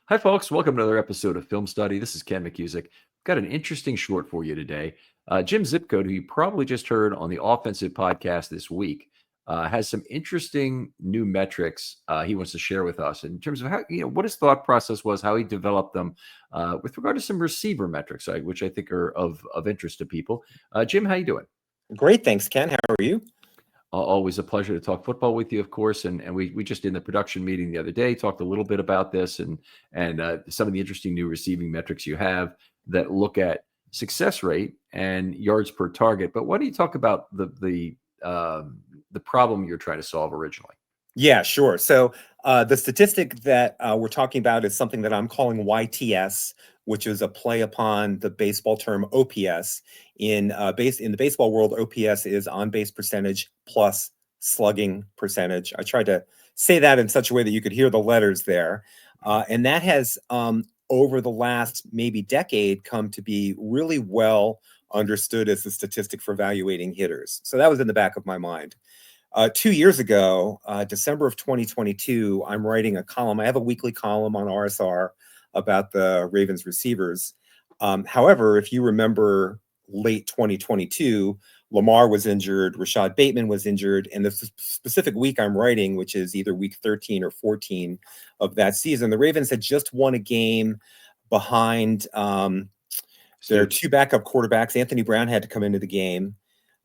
Hi, folks. Welcome to another episode of Film Study. This is Ken McCusick. Got an interesting short for you today. Jim Zipcode, who you probably just heard on the Offensive podcast this week, has some interesting new metrics he wants to share with us in terms of how what his thought process was, how he developed them with regard to some receiver metrics, which I think are of interest to people. Jim, how you doing? Great, thanks, Ken. How are you? Always a pleasure to talk football with you, of course. And we just in the production meeting the other day talked a little bit about this and some of the interesting new receiving metrics you have that look at success rate and yards per target. But why don't you talk about the problem you're trying to solve originally? Yeah, sure. So the statistic that we're talking about is something that I'm calling YTS, which is a play upon the baseball term OPS. In the baseball world, OPS is on base percentage plus slugging percentage. I tried to say that in such a way that you could hear the letters there, and that has over the last maybe decade come to be really well understood as the statistic for evaluating hitters. So that was in the back of my mind. 2 years ago, December of 2022, I'm writing a column. I have a weekly column on RSR about the Ravens receivers. However, if you remember late 2022, Lamar was injured, Rashad Bateman was injured, and the specific week I'm writing, which is either week 13 or 14 of that season, the Ravens had just won a game behind their two backup quarterbacks. Anthony Brown had to come into the game.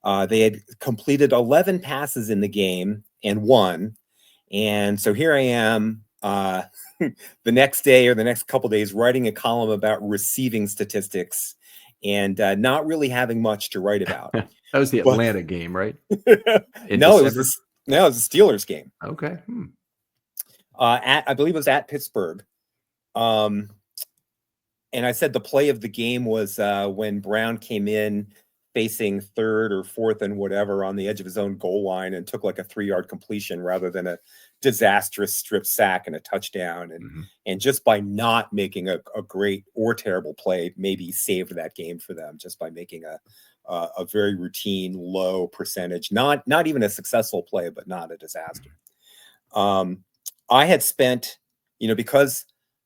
They had completed 11 passes in the game and won. And so here I am the next day or the next couple of days writing a column about receiving statistics and not really having much to write about. That was the Atlanta game, right? No, it was the Steelers game. Okay. I believe it was at Pittsburgh. And I said the play of the game was when Brown came in facing third or fourth and whatever on the edge of his own goal line and took like a 3-yard completion rather than a disastrous strip sack and a touchdown. And just by not making a great or terrible play, maybe saved that game for them just by making a very routine low percentage, not even a successful play, but not a disaster. I had spent, because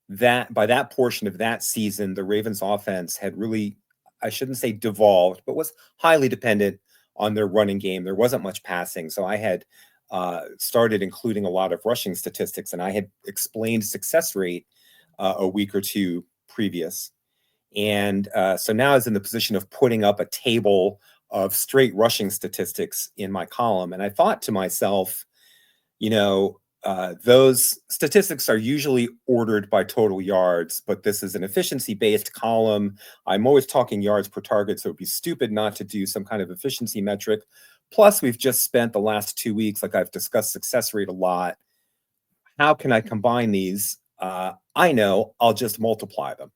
that by that portion of that season, the Ravens offense had really, I shouldn't say devolved, but was highly dependent on their running game. There wasn't much passing. So I had started including a lot of rushing statistics, and I had explained success rate a week or two previous. And so now I was in the position of putting up a table of straight rushing statistics in my column. And I thought to myself, those statistics are usually ordered by total yards, but this is an efficiency-based column. I'm always talking yards per target, so it'd be stupid not to do some kind of efficiency metric. Plus, we've just spent the last 2 weeks, like I've discussed success rate a lot. How can I combine these? I know I'll just multiply them.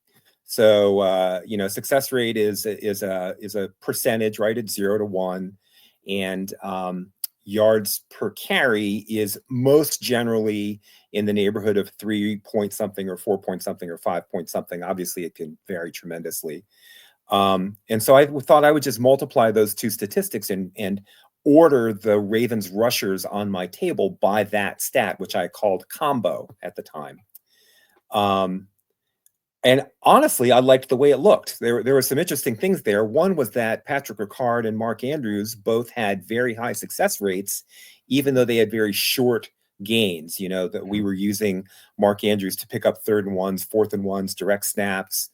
So, success rate is a percentage, right? It's 0 to 1. And yards per carry is most generally in the neighborhood of 3 point something or 4 point something or 5 point something. Obviously, it can vary tremendously. And so I thought I would just multiply those two statistics and order the Ravens rushers on my table by that stat, which I called combo at the time. And honestly, I liked the way it looked. There were some interesting things there. One was that Patrick Ricard and Mark Andrews both had very high success rates, even though they had very short gains. That we were using Mark Andrews to pick up 3rd and 1s, 4th and 1s, direct snaps.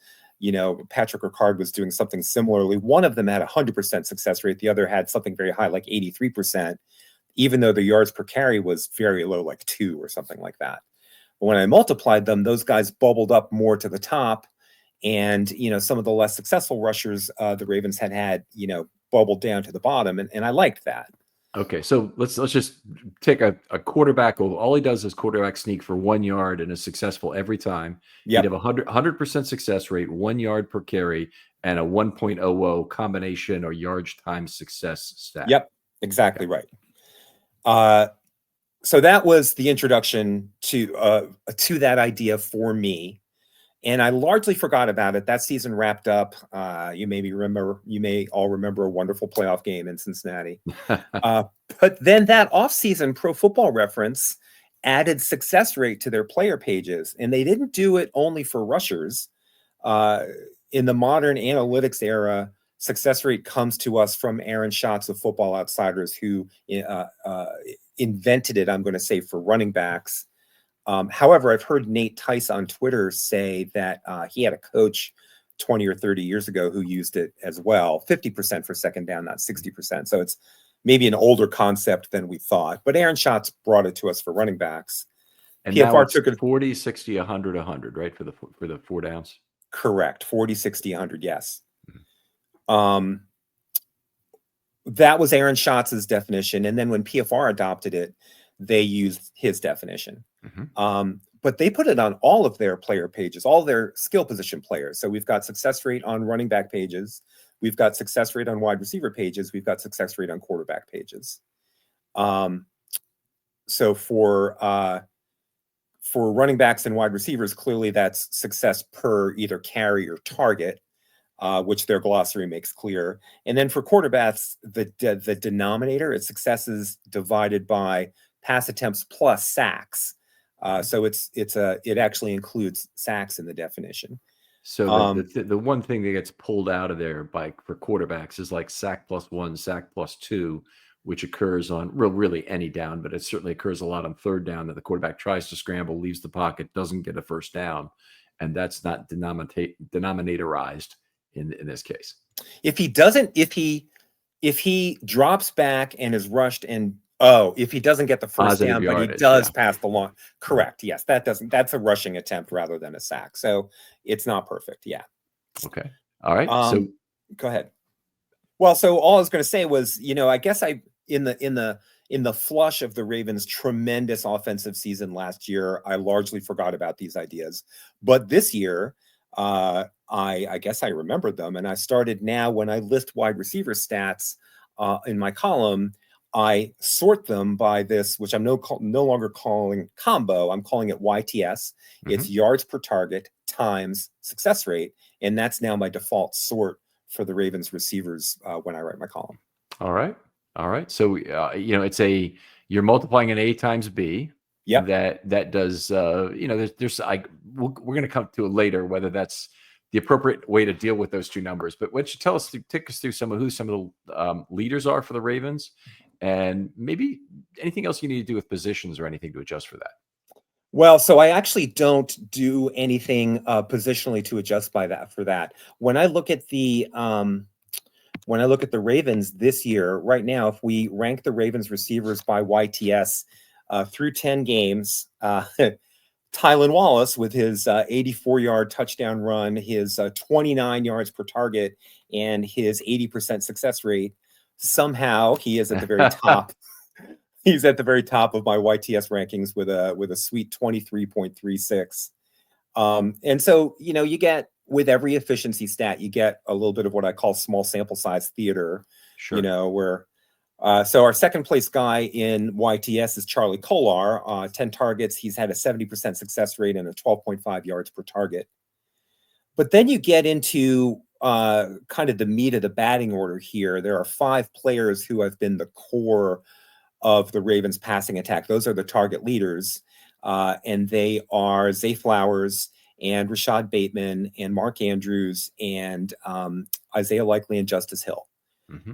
Patrick Ricard was doing something similarly. One of them had 100% success rate. The other had something very high, like 83%, even though the yards per carry was very low, like 2 or something like that. But when I multiplied them, those guys bubbled up more to the top. And, some of the less successful rushers the Ravens had, bubbled down to the bottom. And I liked that. Okay, so let's just take a quarterback. All he does is quarterback sneak for 1 yard and is successful every time. Yep. He'd have 100% success rate, 1 yard per carry, and a 1.00 combination or yards times success stat. Yep, exactly right. So that was the introduction to that idea for me. And I largely forgot about it. That season wrapped up. You may all remember a wonderful playoff game in Cincinnati. But then that offseason, Pro Football Reference added success rate to their player pages, and they didn't do it only for rushers. In the modern analytics era, success rate comes to us from Aaron Schatz of Football Outsiders, who invented it, I'm going to say, for running backs. However, I've heard Nate Tice on Twitter say that he had a coach 20 or 30 years ago who used it as well, 50% for second down, not 60%. So it's maybe an older concept than we thought. But Aaron Schatz brought it to us for running backs. And now PFR it's took it 40, 60, 100, 100, right, for the 4 downs? correct. 40, 60, 100, yes. Mhm. That was Aaron Schatz's definition. And then when PFR adopted it, they used his definition. But they put it on all of their player pages, all their skill position players. So we've got success rate on running back pages. We've got success rate on wide receiver pages. We've got success rate on quarterback pages. So for running backs and wide receivers, clearly that's success per either carry or target, which their glossary makes clear. And then for quarterbacks, the denominator is successes divided by pass attempts plus sacks. So it actually includes sacks in the definition. So the one thing that gets pulled out of there for quarterbacks is like sack +1, sack +2, which occurs on really any down, but it certainly occurs a lot on third down that the quarterback tries to scramble, leaves the pocket, doesn't get a first down, and that's not denominatorized in this case. If he drops back and is rushed and if he doesn't get the first Positive down, yardage, but he does yeah. pass the long, correct. Yes, that's a rushing attempt rather than a sack. So it's not perfect. Yeah. Okay. All right. So go ahead. Well, so all I was going to say was, I guess in the flush of the Ravens' tremendous offensive season last year, I largely forgot about these ideas. But this year, I guess I remembered them, and I started now when I list wide receiver stats in my column, I sort them by this, which I'm no longer calling combo. I'm calling it YTS. It's yards per target times success rate, and that's now my default sort for the Ravens receivers when I write my column. All right. So you're multiplying an A times B. Yep. That does we're going to come to it later whether that's the appropriate way to deal with those two numbers. But why don't you take us through some of the leaders are for the Ravens, and maybe anything else you need to do with positions or anything to adjust for that. Well, so I actually don't do anything positionally to adjust for that. When I look at the Ravens this year, right now, if we rank the Ravens receivers by YTS through 10 games, Tylan Wallace with his 84-yard touchdown run, his 29 yards per target, and his 80% success rate, somehow he is at the very top. He's at the very top of my YTS rankings with a sweet 23.36. And so, you get, with every efficiency stat, you get a little bit of what I call small sample size theater, Sure. where so our second place guy in YTS is Charlie Kolar, 10 targets. He's had a 70% success rate and a 12.5 yards per target. But then you get into kind of the meat of the batting order here. There are 5 players who have been the core of the Ravens passing attack. Those are the target leaders. And they are Zay Flowers and Rashad Bateman and Mark Andrews and Isaiah Likely and Justice Hill.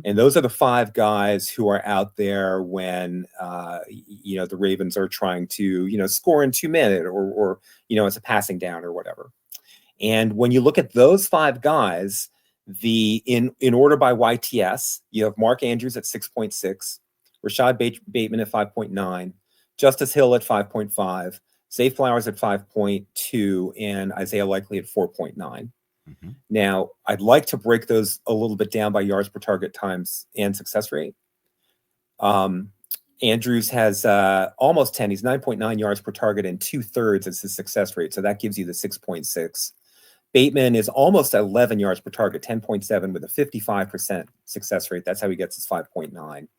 And those are the 5 guys who are out there when, the Ravens are trying to, score in 2 minutes or it's a passing down or whatever. And when you look at those 5 guys, in order by YTS, you have Mark Andrews at 6.6, Rashad Bateman at 5.9, Justice Hill at 5.5, Zay Flowers at 5.2, and Isaiah Likely at 4.9. Now, I'd like to break those a little bit down by yards per target times and success rate. Andrews has almost 10. He's 9.9 yards per target and 2/3 is his success rate. So that gives you the 6.6. Bateman is almost 11 yards per target, 10.7 with a 55% success rate. That's how he gets his 5.9.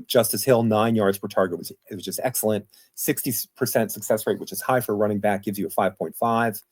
Justice Hill, 9 yards per target, which is excellent. 60% success rate, which is high for a running back, gives you a 5.5.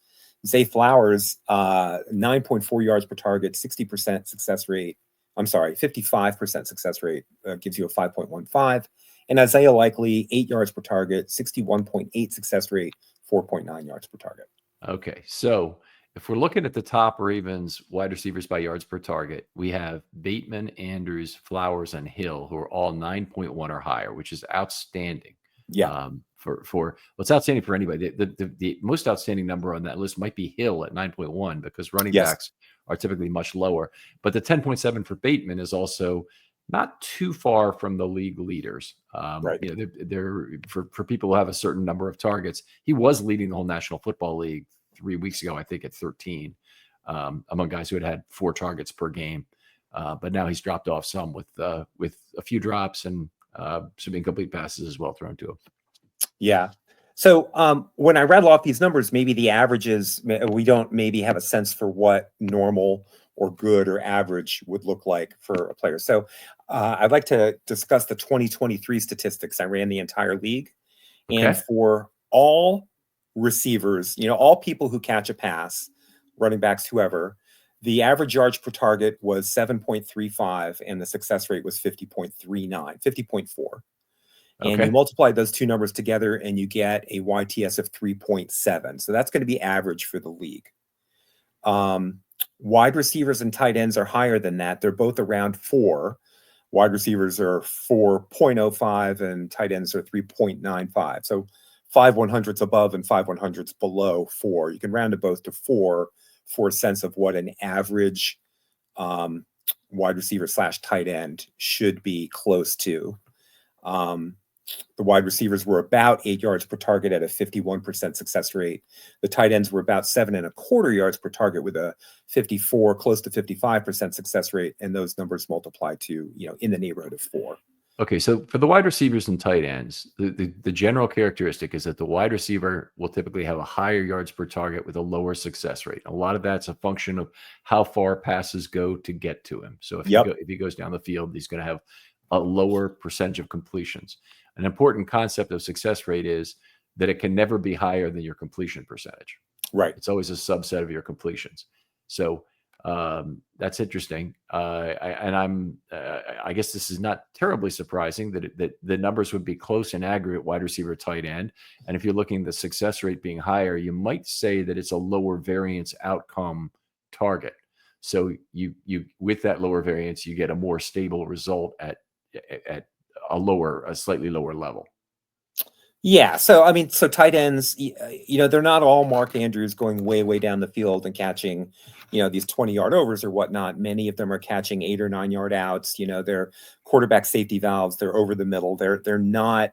Zay Flowers, 9.4 yards per target, 60% success rate. I'm sorry, 55% success rate gives you a 5.15. And Isaiah Likely, 8 yards per target, 61.8 success rate, 4.9 yards per target. Okay, so if we're looking at the top Ravens wide receivers by yards per target, we have Bateman, Andrews, Flowers, and Hill, who are all 9.1 or higher, which is outstanding. Yeah. For what's outstanding for anybody. The most outstanding number on that list might be Hill at 9.1 because running Yes. backs are typically much lower. But the 10.7 for Bateman is also not too far from the league leaders. Right. They're for people who have a certain number of targets. He was leading the whole National Football League 3 weeks ago, I think, at 13 among guys who had 4 targets per game. But now he's dropped off some with a few drops and some incomplete passes as well thrown to him. Yeah. So when I rattle off these numbers, maybe the averages, we don't maybe have a sense for what normal or good or average would look like for a player. So I'd like to discuss the 2023 statistics. I ran the entire league. And Okay. for all receivers, all people who catch a pass, running backs, whoever, the average yards per target was 7.35 and the success rate was 50.4. And you Okay. multiply those two numbers together and you get a YTS of 3.7. So that's going to be average for the league. Wide receivers and tight ends are higher than that. They're both around 4. Wide receivers are 4.05 and tight ends are 3.95. So 5 100s above and 5 100s below 4. You can round it both to 4 for a sense of what an average wide receiver / tight end should be close to. The wide receivers were about 8 yards per target at a 51% success rate. The tight ends were about 7.25 yards per target with a 54, close to 55% success rate. And those numbers multiply to, in the neighborhood of 4. Okay, so for the wide receivers and tight ends, the general characteristic is that the wide receiver will typically have a higher yards per target with a lower success rate. A lot of that's a function of how far passes go to get to him. So if he goes down the field, he's going to have a lower percentage of completions. An important concept of success rate is that it can never be higher than your completion percentage. Right. It's always a subset of your completions. So that's interesting. I guess this is not terribly surprising that the numbers would be close in aggregate, wide receiver, tight end. And if you're looking at the success rate being higher, you might say that it's a lower variance outcome target. So you with that lower variance, you get a more stable result at a slightly lower level. Yeah. So, so tight ends, they're not all Mark Andrews going way, way down the field and catching, these 20-yard overs or whatnot. Many of them are catching 8 or 9 yard outs. They're quarterback safety valves. They're over the middle. They're not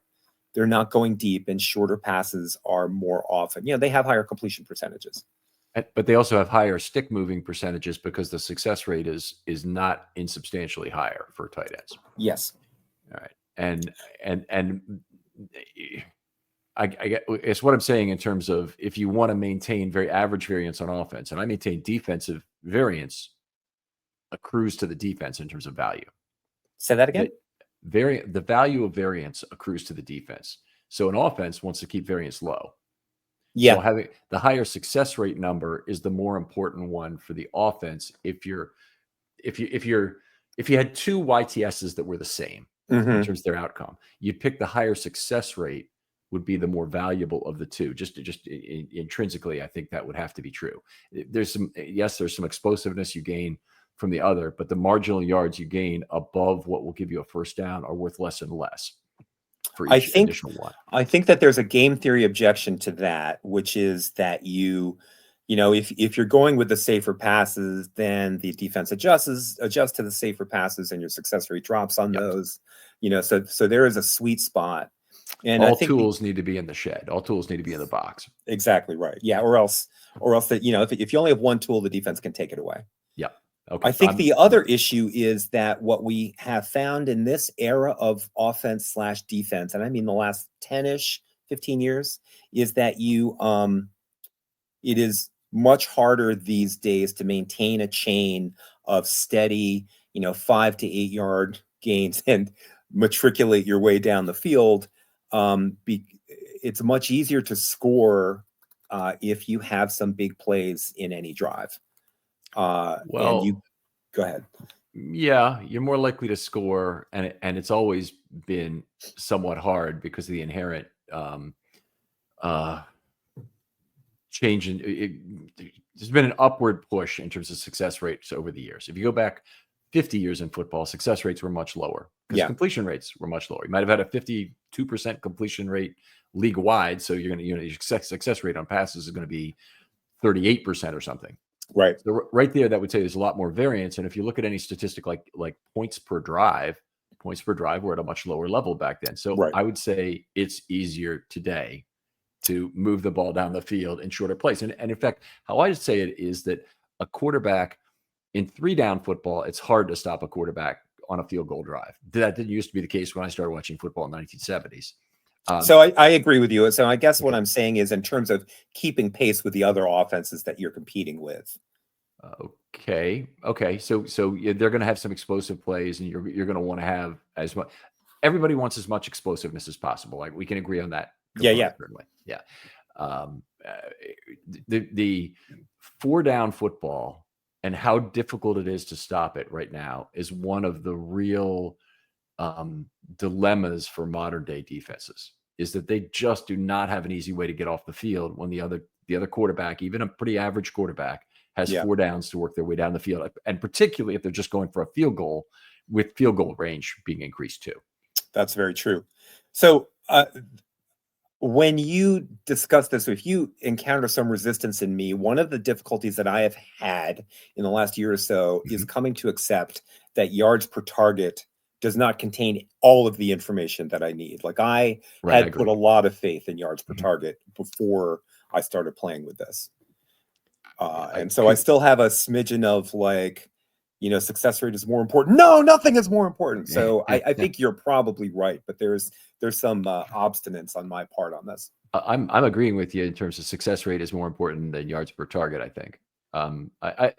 going deep, and shorter passes are more often. They have higher completion percentages. But they also have higher stick moving percentages because the success rate is not insubstantially higher for tight ends. Yes. All right. And I it's what I'm saying in terms of if you want to maintain very average variance on offense, and I maintain defensive variance accrues to the defense in terms of value. Say that again? The value of variance accrues to the defense. So an offense wants to keep variance low. Yeah. So having the higher success rate number is the more important one for the offense. If you had 2 YTSs that were the same in terms of their outcome, you'd pick the higher success rate would be the more valuable of the 2. Just intrinsically, I think that would have to be true. There's some explosiveness you gain from the other, but the marginal yards you gain above what will give you a first down are worth less and less for each additional one. I think that there's a game theory objection to that, which is that if you're going with the safer passes, then the defense adjusts to the safer passes, and your success rate drops on those. So there is a sweet spot. And all I think tools need to be in the shed. All tools need to be in the box. Exactly right. Yeah, or else that if you only have one tool, the defense can take it away. Yeah. Okay. I think the other issue is that what we have found in this era of offense / defense, and I mean the last 10-ish, 15 years, is that it is much harder these days to maintain a chain of steady, 5 to 8 yard gains and matriculate your way down the field. It's much easier to score if you have some big plays in any drive. Well, go ahead. Yeah, you're more likely to score, and it's always been somewhat hard because of the inherent uh, change in there's been an upward push in terms of success rates over the years. If you go back 50 years in football, success rates were much lower because Yeah, completion rates were much lower. You might have had a 52% completion rate league wide, so you're going to, your success rate on passes is going to be 38% or something. right, So right there, that would say there's a lot more variance. And if you look at any statistic like points per drive were at a much lower level back then. So right. I would say it's easier today to move the ball down the field in shorter plays. And in fact, how I say it is that a quarterback in 3-down football, it's hard to stop a quarterback on a field goal drive. That didn't used to be the case when I started watching football in the 1970s. So I agree with you. So I guess what Okay. I'm saying is in terms of keeping pace with the other offenses that you're competing with. Okay. Okay. So yeah, they're going to have some explosive plays, and you're going to want to have as much. Everybody wants as much explosiveness as possible. Like we can agree on that Yeah, component yeah, certainly. Yeah. Um, uh, the 4-down football and how difficult it is to stop it right now is one of the real um, dilemmas for modern day defenses. Is that they just do not have an easy way to get off the field when the other quarterback, even a pretty average quarterback, has yeah. 4 downs to work their way down the field, and particularly if they're just going for a field goal, with field goal range being increased too. That's very true. So when you discuss this, if you encounter some resistance in me, one of the difficulties that I have had in the last year or so is Mhm. coming to accept that yards per target does not contain all of the information that I need. Like I Right, I had put agree. a lot of faith in yards per Mhm. target before I started playing with this. Yeah, I And so I could. still have a smidgen of like, success rate is more important. No, nothing is more important. So I think you're probably right, but there's some obstinance on my part on this. I'm agreeing with you in terms of success rate is more important than yards per target. I think. I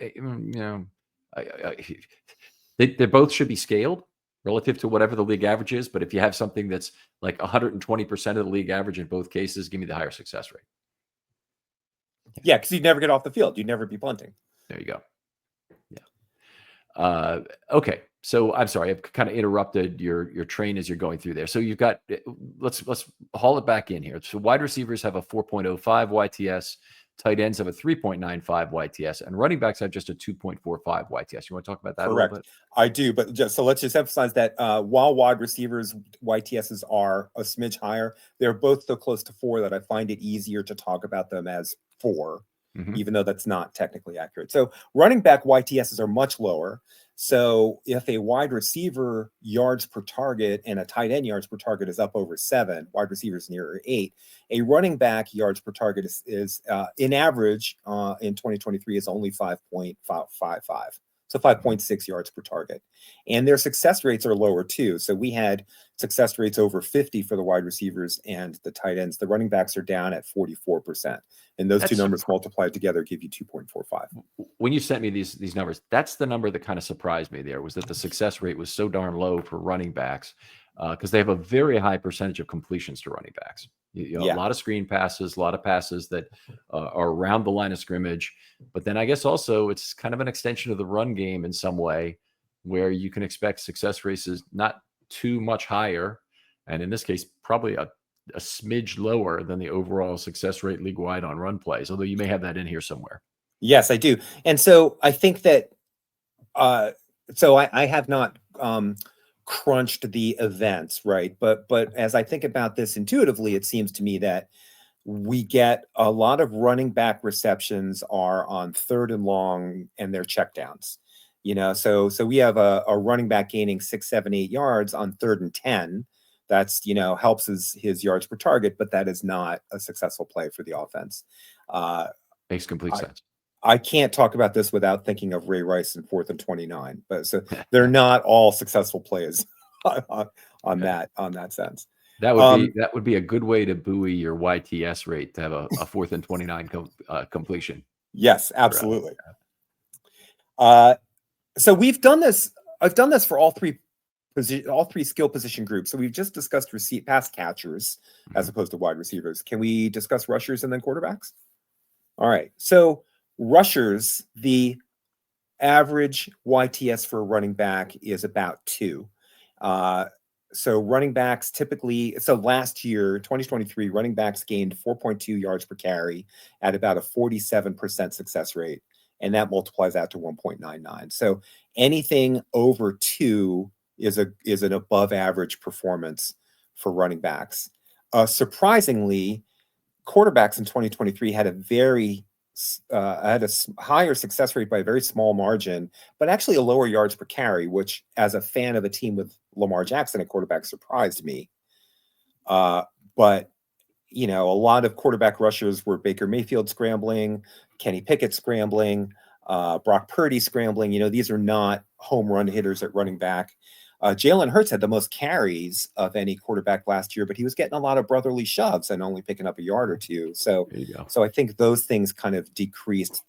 they both should be scaled relative to whatever the league average is. But if you have something that's like 120% of the league average in both cases, give me the higher success rate. Yeah, Yeah, because you'd never get off the field. You'd never be punting. there you go. Yeah. Okay. So I'm sorry, I've kind of interrupted your train as you're going through there. So you've got let's haul it back in here. So wide receivers have a 4.05 YTS, tight ends have a 3.95 YTS, and running backs have just a 2.45 YTS. You want to talk about that a little Correct. bit? I do, but so let's just emphasize that while wide receivers YTSs are a smidge higher, they're both so close to 4 that I find it easier to talk about them as 4, Hmm. even though that's not technically accurate. So running back YTSs are much lower. So if a wide receiver yards per target and a tight end yards per target is up over 7, wide receivers near 8, a running back yards per target is in average in 2023 is only 5.55. So 5.6 yards per target. And their success rates are lower too. So we had success rates over 50 for the wide receivers and the tight ends. The running backs are down at 44%. And those two That's numbers multiplied together give you 2.45. when you sent me these numbers. That's the number that kind of surprised me. There was that the success rate was so darn low for running backs because they have a very high percentage of completions to running backs. A Yeah. lot of screen passes, a lot of passes that are around the line of scrimmage. But then I guess also it's kind of an extension of the run game in some way, where you can expect success rates is not too much higher, and in this case, probably a smidge lower than the overall success rate league wide on run plays. Although you may have that in here somewhere. Yes, I do. And so I think that uh so I have not crunched the events, right? But as I think about this intuitively, it seems to me that we get a lot of running back receptions are on 3rd and long and they're checkdowns. So we have a running back gaining 6, 7, 8 yards on 3rd and 10. That's helps his yards per target, but that is not a successful play for the offense. Uh, Makes complete I sense. I can't talk about this without thinking of Ray Rice in 4th and 29. But so they're not all successful plays on that sense. Um, That would be a good way to buoy your YTS rate to have a 4th and 29 completion. yes, For, absolutely. Uh, so we've done this. I've done this for all three skill position groups. So we've just discussed pass catchers as mhm. opposed to wide receivers. Can we discuss rushers and then quarterbacks? All right. So rushers, the Average YTS for a running back is about 2. Uh, so running backs typically, so last year, 2023, running backs gained 4.2 yards per carry at about a 47% success rate, and that multiplies out to 1.99. So anything over 2 is an above average performance for running backs. Surprisingly, quarterbacks in 2023 had a higher success rate by a very small margin, but actually a lower yards per carry, which, as a fan of a team with Lamar Jackson at quarterback, surprised me. But a lot of quarterback rushers were Baker Mayfield scrambling, Kenny Pickett scrambling, Brock Purdy scrambling. These are not home run hitters at running back. Jalen Hurts had the most carries of any quarterback last year, but he was getting a lot of brotherly shoves and only picking up a yard or two. So, There you go. so I think those things kind of decreased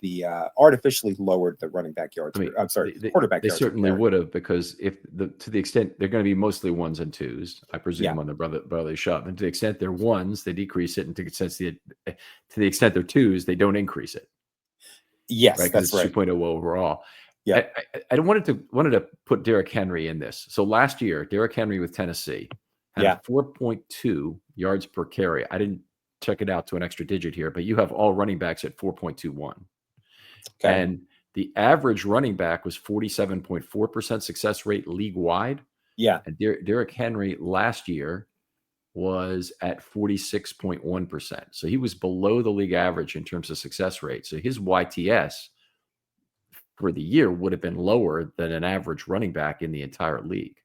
artificially lowered the running back yards. I mean, I'm sorry, quarterback they yards. certainly would have, because to the extent they're going to be mostly ones and twos, I Yeah. presume, on the brotherly shove, and to the extent they're ones, they decrease it, and to the extent they're twos, they don't increase it, Yes, right? Because that's it's right. 2.0 overall. Yeah, I wanted to put Derrick Henry in this. So last year, Derrick Henry with Tennessee had a yeah, 4.2 yards per carry. I didn't check it out to an extra digit here, but you have all running backs at 4.21. okay, And the average running back was 47.4% success rate league wide. yeah. And Derrick Henry last year was at 46.1%. So he was below the league average in terms of success rate. So his YTS for the year would have been lower than an average running back in the entire league.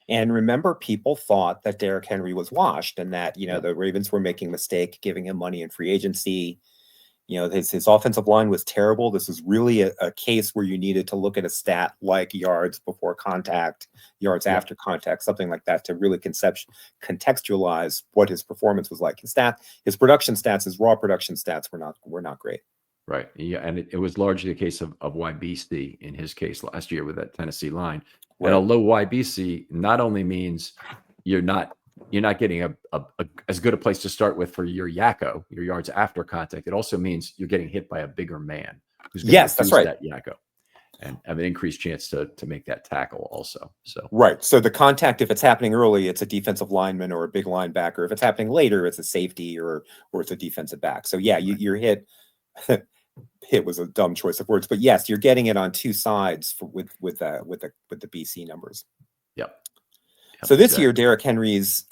And remember, people thought that Derrick Henry was washed and that Yeah. the Ravens were making a mistake giving him money in free agency. His offensive line was terrible. This was really a case where you needed to look at a stat like yards before contact, yards Yeah. after contact, something like that, to really contextualize what his performance was like. His production stats, his raw production stats were not great. Right. Yeah. And it was largely a case of YBC in his case last year with that Tennessee line. And a Right. low YBC not only means you're not getting as good a place to start with for your Yakko, your yards after contact. It also means you're getting hit by a bigger man who's going to Yes, that's reduce right. that Yakko and have an increased chance to make that tackle also. So Right. So the contact, if it's happening early, it's a defensive lineman or a big linebacker. If it's happening later, it's a safety or it's a defensive back. So yeah, right. you're hit. Hit was a dumb choice of words, but yes, you're getting it on two sides with the BC numbers. Yep. So this Exactly. year, Derrick Henry's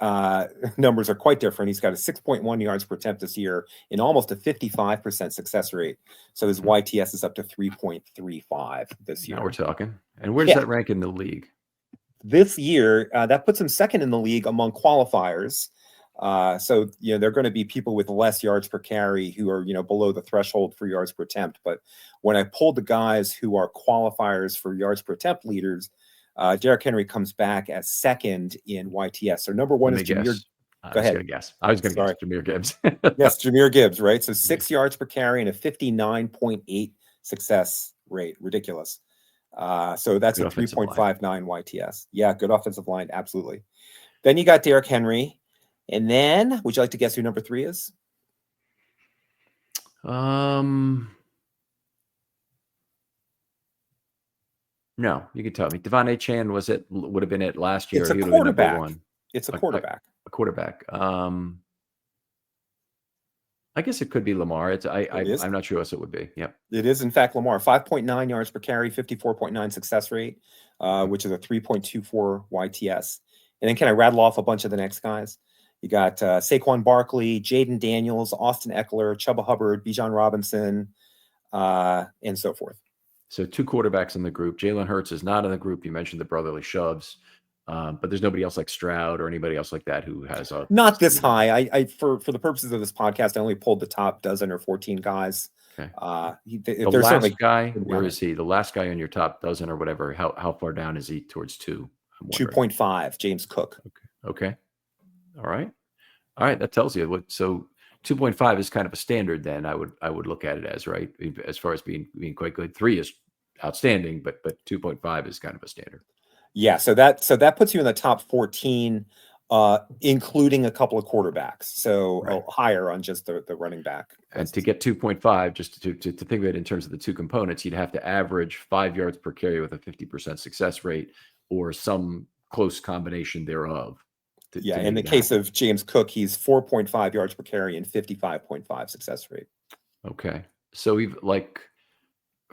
numbers are quite different. He's got a 6.1 yards per attempt this year and almost a 55% success rate. So his YTS is up to 3.35 this year. Now we're talking. And where does Yeah. that rank in the league? This year, that puts him second in the league among qualifiers. So they're going to be people with less yards per carry who are below the threshold for yards per attempt. But when I pulled the guys who are qualifiers for yards per attempt leaders, Derrick Henry comes back as second in YTS. So number one Let is me Jameer. guess. I Go was ahead. going to guess. I was going to guess Sorry. Jahmyr Gibbs. Yes, Jameer Gibbs, right? So 6 yards per carry and a 59.8 success rate. Ridiculous. So that's Good a offensive line. 3.59 YTS. Yeah, good offensive line. Absolutely. Then you got Derrick Henry. And then, would you like to guess who number 3 is? No, you can tell me. Devon A. Chan would have been it last year. It's a He would have been number quarterback. one. It's a A quarterback. quarterback. I guess it could be Lamar. It is. I'm not sure who else it would be. Yep. It is, in fact, Lamar. 5.9 yards per carry, 54.9 success rate, which is a 3.24 YTS. And then can I rattle off a bunch of the next guys? You got Saquon Barkley, Jaden Daniels, Austin Eckler, Chuba Hubbard, Bijan Robinson, and so forth. So 2 quarterbacks in the group. Jalen Hurts is not in the group. You mentioned the brotherly shoves, but there's nobody else like Stroud or anybody else like that who has a not this high. I for the purposes of this podcast, I only pulled the top dozen or 14 guys. Okay. The last guy, where is he? The last guy in your top dozen or whatever. How far down is he towards 2? 2.5, James Cook. Okay. All right. That tells you what. So 2.5 is kind of a standard. Then I would look at it as, right, as far as being quite good. 3 is outstanding, but 2.5 is kind of a standard. Yeah. So that puts you in the top 14 including a couple of quarterbacks, so Right. higher on just the running back And to lists. get 2.5, just to think of it in terms of the two components, you'd have to average 5 yards per carry with a 50% success rate or some close combination thereof Yeah, to in make the it case happen. of James Cook, he's 4.5 yards per carry and 55.5 success rate. Okay. So we've like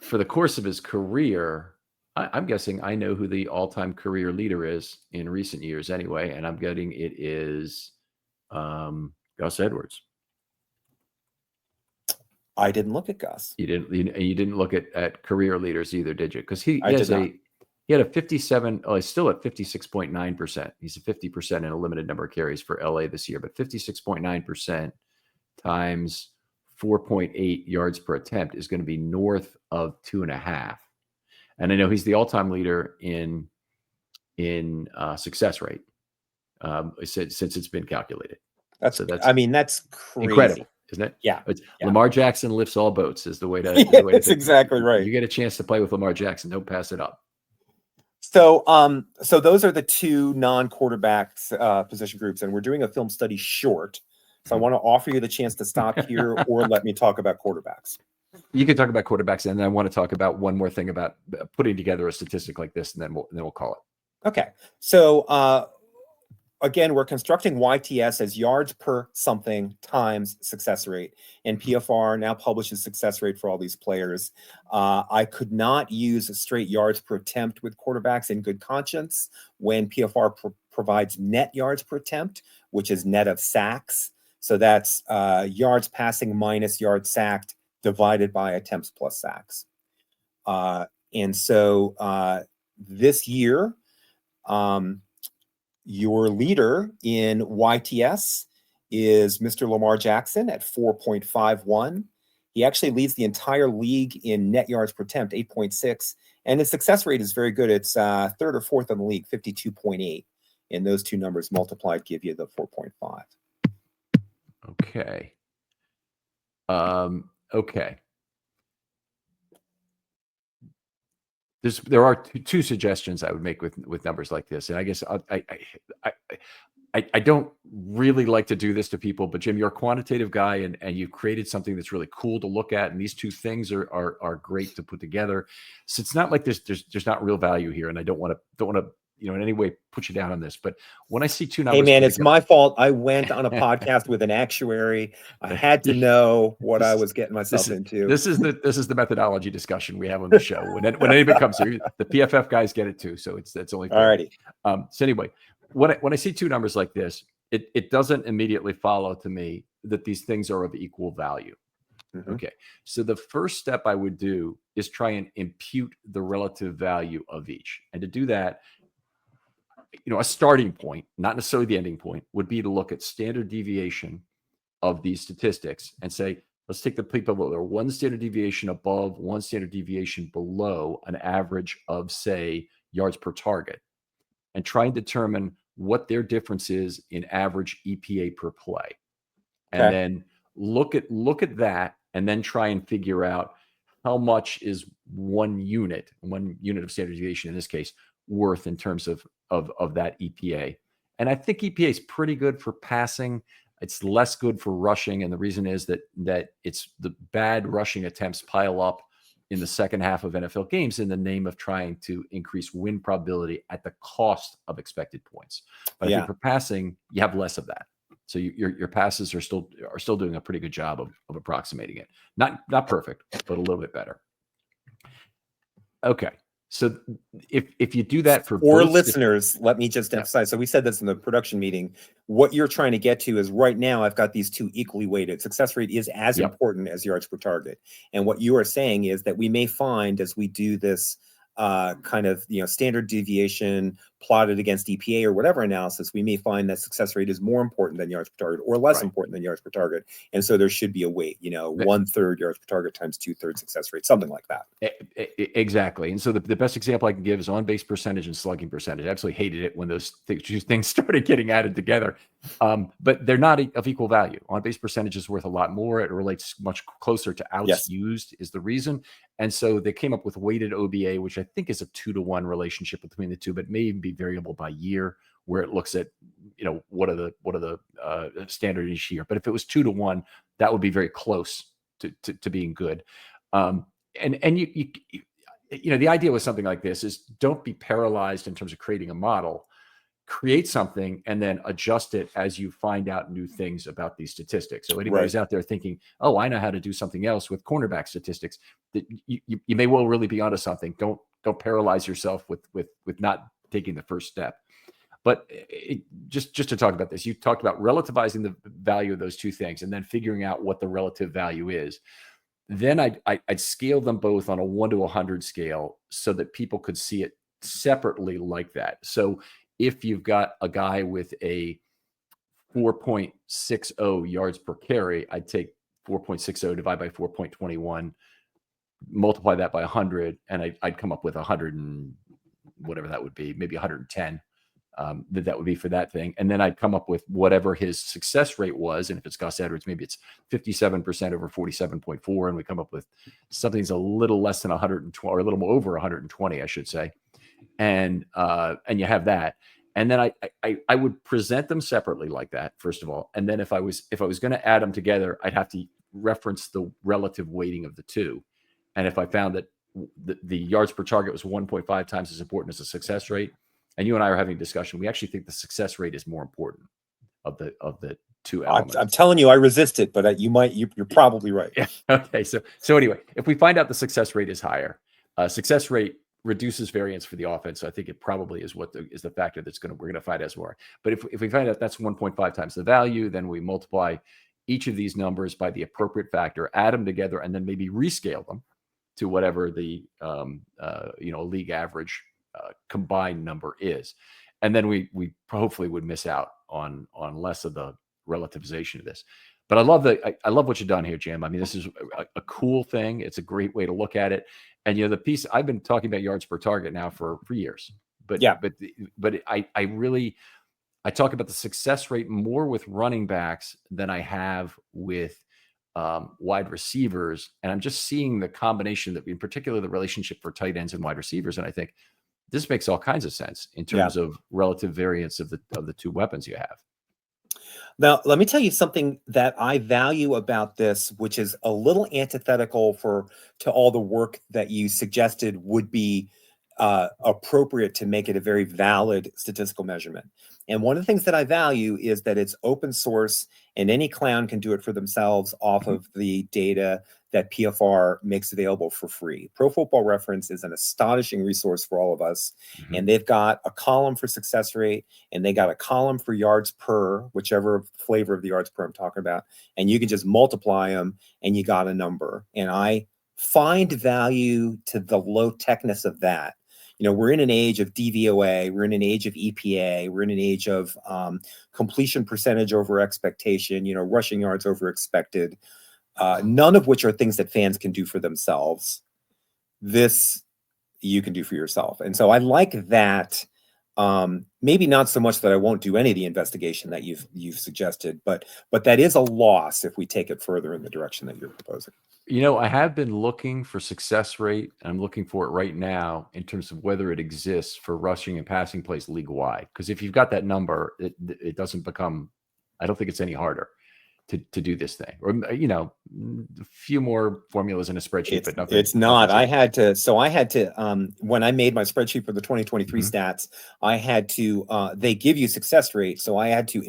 for the course of his career, I'm guessing I know who the all-time career leader is in recent years anyway, and I'm getting it is Gus Edwards. I didn't look at Gus. You didn't look at career leaders either, did you? Because I did not. He had a 57. Oh, he's still at 56.9%. He's a 50% in a limited number of carries for LA this year, but 56.9% times 4.8 yards per attempt is going to be north of 2.5. And I know he's the all-time leader in success rate since it's been calculated. That's, So that's I mean, that's crazy. incredible, isn't it? Yeah, It's yeah. Lamar Jackson lifts all boats is the way to That's think. exactly right. You get a chance to play with Lamar Jackson, don't pass it up. So those are the two non-quarterbacks position groups, and we're doing a film study short. So I want to offer you the chance to stop here or let me talk about quarterbacks. You can talk about quarterbacks, and then I want to talk about one more thing about putting together a statistic like this, and then we'll call it. Okay. So again, we're constructing YTS as yards per something times success rate. And PFR now publishes success rate for all these players. I could not use a straight yards per attempt with quarterbacks in good conscience when PFR provides net yards per attempt, which is net of sacks. So that's yards passing minus yards sacked divided by attempts plus sacks. And so this year, your leader in YTS is Mr. Lamar Jackson at 4.51. He actually leads the entire league in net yards per attempt, 8.6. And his success rate is very good. It's third or fourth in the league, 52.8. And those two numbers multiplied give you the 4.5. Okay. Okay. There are two suggestions I would make with numbers like this, and I guess I don't really like to do this to people, but Jim, you're a quantitative guy, and you've created something that's really cool to look at, and these two things are great to put together. So it's not like there's not real value here, and I don't want to in any way put you down on this. But when I see two Hey numbers, man, it's my fault. I went on a podcast with an actuary. I had to know what I was getting myself into. This is the methodology discussion we have on the show. When anybody comes here, the PFF guys get it too, so it's only fair. Alrighty. So anyway, when I see two numbers like this, it doesn't immediately follow to me that these things are of equal value. Mhm. Okay, so the first step I would do is try and impute the relative value of each, and to do that, a starting point, not necessarily the ending point, would be to look at standard deviation of these statistics and say, let's take the people that are one standard deviation above, one standard deviation below an average of, say, yards per target, and try and determine what their difference is in average EPA per play. And Okay. then look at that and then try and figure out how much is one unit of standard deviation in this case worth in terms of that EPA. And I think EPA is pretty good for passing. It's less good for rushing, and the reason is that it's the bad rushing attempts pile up in the second half of NFL games in the name of trying to increase win probability at the cost of expected points. But I think for passing, you have less of that. So your passes are still doing a pretty good job of approximating it. Not perfect, but a little bit better. Okay. So if you do that for both listeners, let me just emphasize. So we said this in the production meeting. What you're trying to get to is right now I've got these two equally weighted. Success rate is as important as yards per target. And what you are saying is that we may find as we do this kind of standard deviation plotted against EPA or whatever analysis, we may find that success rate is more important than yards per target or less important than yards per target. And so there should be a weight, 1/3 yards per target times 2/3 success rate, something like that. Exactly. And so the best example I can give is on base percentage and slugging percentage. I absolutely hated it when those two things started getting added together. But they're not of equal value. On base percentage is worth a lot more. It relates much closer to outs used is the reason. And so they came up with weighted OBA, which I think is a 2-to-1 relationship between the two, but may even be variable by year, where it looks at, what are the standard each year. But if it was 2 to 1, that would be very close to being good. And the idea with something like this is don't be paralyzed in terms of creating a model. Create something and then adjust it as you find out new things about these statistics. So anybody who's out there thinking, oh, I know how to do something else with cornerback statistics, that you may well really be onto something. Don't paralyze yourself with not taking the first step. But just to talk about this, you talked about relativizing the value of those two things and then figuring out what the relative value is. Then I'd scale them both on a 1 to 100 scale so that people could see it separately like that. So if you've got a guy with a 4.60 yards per carry, I'd take 4.60 divided by 4.21, multiply that by 100, and I'd come up with 100 and whatever that would be, maybe 110. That would be for that thing. And then I'd come up with whatever his success rate was. And if it's Gus Edwards, maybe it's 57% over 47.4. And we come up with something that's a little less than 120, or a little more over 120, I should say. And you have that. And then I would present them separately like that, first of all. And then if I was going to add them together, I'd have to reference the relative weighting of the two. And if I found that the yards per target was 1.5 times as important as the success rate, and you and I are having a discussion, we actually think the success rate is more important of the two elements. I'm telling you, I resist it, but you're probably right. Yeah. Okay. So anyway, if we find out the success rate is higher, success rate reduces variance for the offense. So I think it probably is is the factor we're going to find out more. But if we find out that's 1.5 times the value, then we multiply each of these numbers by the appropriate factor, add them together, and then maybe rescale them to whatever the league average combined number is. And then we hopefully would miss out on less of the relativization of this. But I love what you've done here, Jim. I mean, this is a cool thing. It's a great way to look at it. And the piece I've been talking about yards per target now for years. But I talk about the success rate more with running backs than I have with wide receivers. And I'm just seeing the combination that, in particular, the relationship for tight ends and wide receivers. And I think this makes all kinds of sense in terms of relative variance of the two weapons you have. Now, let me tell you something that I value about this, which is a little antithetical to all the work that you suggested would be appropriate to make it a very valid statistical measurement. And one of the things that I value is that it's open source and any clown can do it for themselves off of the data that PFR makes available for free. Pro Football Reference is an astonishing resource for all of us. And they've got a column for success rate, and they got a column for yards per, whichever flavor of the yards per I'm talking about. And you can just multiply them and you got a number. And I find value to the low techness of that. We're in an age of DVOA, we're in an age of EPA, we're in an age of completion percentage over expectation, rushing yards over expected, none of which are things that fans can do for themselves. This you can do for yourself. And so I like that. Maybe not so much that I won't do any of the investigation that you've suggested, but that is a loss if we take it further in the direction that you're proposing. I have been looking for success rate, and I'm looking for it right now in terms of whether it exists for rushing and passing plays league wide. Because if you've got that number, it doesn't become, I don't think it's any harder to do this thing. Or, a few more formulas in a spreadsheet, but nothing. It's not. I had to, when I made my spreadsheet for the 2023 stats, I had to, they give you success rate. So I had to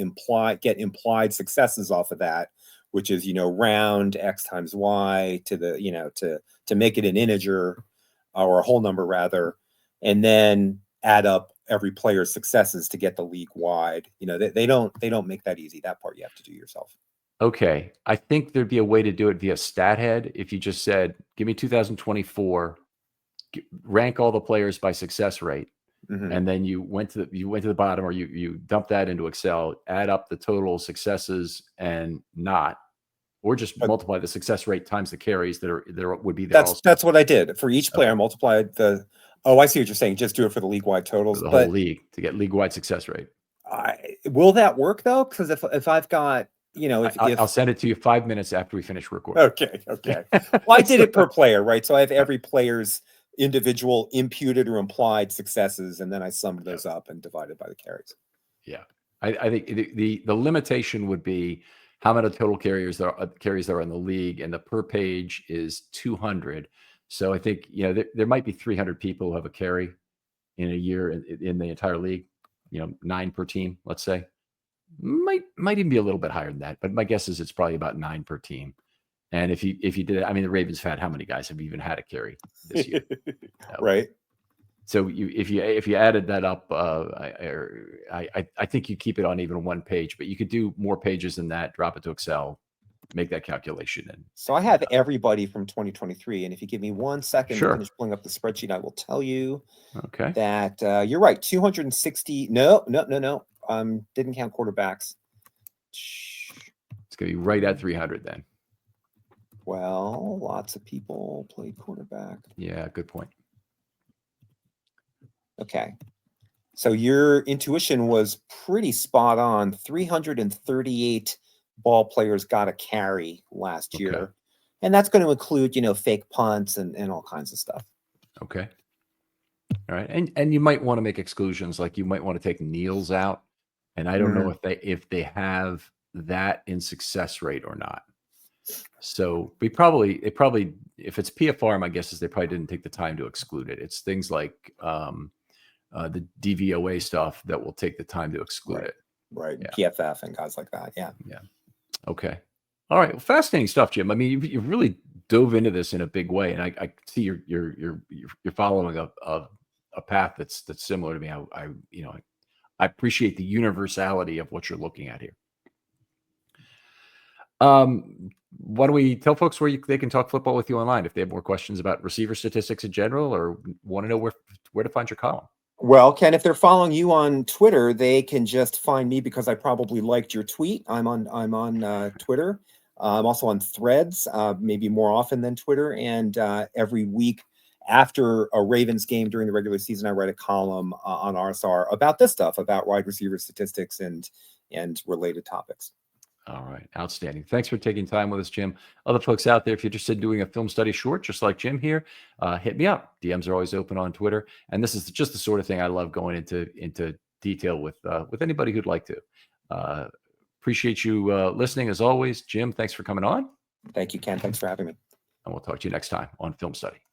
get implied successes off of that, which is, round X times Y to the, to make it an integer or a whole number rather, and then add up every player's successes to get the league wide. They don't make that easy. That part you have to do yourself. Okay. I think there'd be a way to do it via StatHead. If you just said, give me 2024, rank all the players by success rate. And then you went to the bottom, or you dump that into Excel, add up the total successes and not, or just multiply the success rate times the carries that would be there. That's what I did for each player. I multiplied I see what you're saying. Just do it for the league wide totals, for the whole league to get league wide success rate. Will that work though? Because if I've got, I'll send it to you 5 minutes after we finish recording. Okay. Well, I did it per player, right? So I have every player's individual imputed or implied successes, and then I summed those up and divided by the carries. Yeah. I think the limitation would be how many total carries there are in the league, and the per page is 200. So I think, there might be 300 people who have a carry in a year in the entire league, 9 per team, let's say. Might even be a little bit higher than that, but my guess is it's probably about 9 per team. And if you did it, I mean, the Ravens have had how many guys have even had a carry this year? No. Right. So if you added that up, I think you keep it on even one page, but you could do more pages than that. Drop it to Excel, make that calculation, and So I have everybody from 2023, and if you give me 1 second to sure. finish pulling up the spreadsheet, I will tell you Okay. that you're right. 260. No. Didn't count quarterbacks. It's gonna be right at 300 then. Well, lots of people played quarterback. Yeah, good point. Okay. So your intuition was pretty spot on. 338 ball players got a carry last year. And that's going to include, fake punts and all kinds of stuff. Okay. All right. And you might want to make exclusions, like you might want to take kneels out. And I don't know if they have that in success rate or not. So it probably, if it's PFR, my guess is they probably didn't take the time to exclude it. It's things like the DVOA stuff that will take the time to exclude it. Right. Yeah. PFF and guys like that. Yeah. Yeah. Okay. All right. Well, fascinating stuff, Jim. I mean, you've really dove into this in a big way, and I see you're following a path that's similar to me. I appreciate the universality of what you're looking at here. Why don't we tell folks where they can talk football with you online if they have more questions about receiver statistics in general, or want to know where to find your column? Well, Ken, if they're following you on Twitter, they can just find me because I probably liked your tweet. I'm on Twitter. I'm also on Threads, maybe more often than Twitter. And every week after a Ravens game during the regular season, I write a column on RSR about this stuff, about wide receiver statistics and related topics. All right. Outstanding. Thanks for taking time with us, Jim. Other folks out there, if you're interested in doing a film study short, just like Jim here, hit me up. DMs are always open on Twitter. And this is just the sort of thing I love going into detail with anybody who'd like to. Appreciate you listening as always. Jim, thanks for coming on. Thank you, Ken. Thanks for having me. And we'll talk to you next time on Film Study.